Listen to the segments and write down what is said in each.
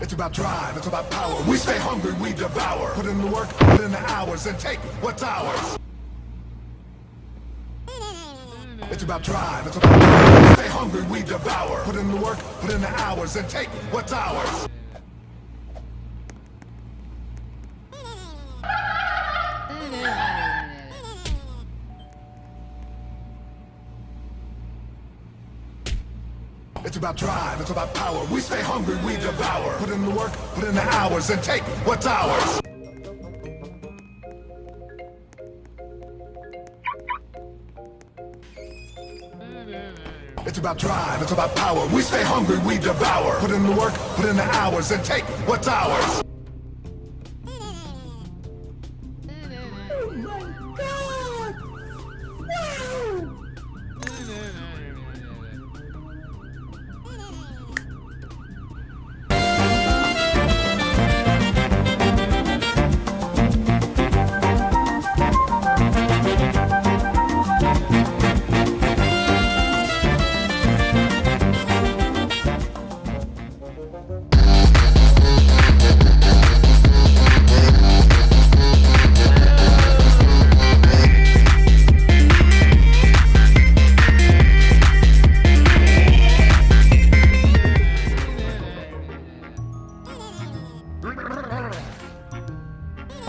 It's about drive, it's about power. We stay hungry, we devour. Put in the work, put in the hours, and take what's ours. It's about drive, it's about power. We stay hungry, we devour. Put in the work, put in the hours, and take what's ours. It's about drive, it's about power. We stay hungry, we devour. Put in the work, put in the hours, and take what's ours. It's about drive, it's about power. We stay hungry, we devour. Put in the work, put in the hours, and take what's ours.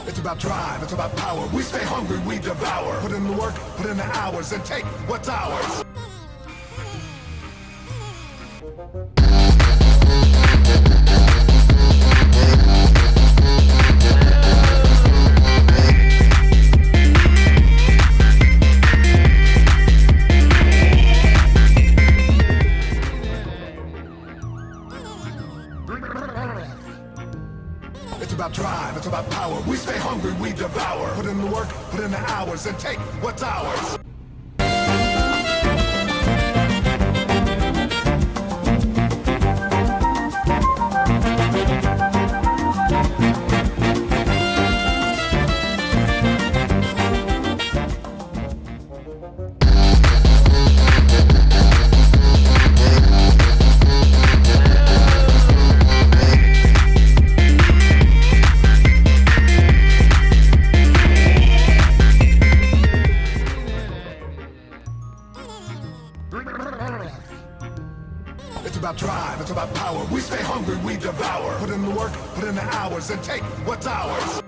It's about drive, it's about power. We stay hungry, we devour. Put in the work, put in the hours, and take what's ours. It's about drive, it's about power. We stay hungry, we devour. Put in the work, put in the hours, and take what's ours. It's about drive, it's about power. We stay hungry, we devour. Put in the work, put in the hours, and take what's ours.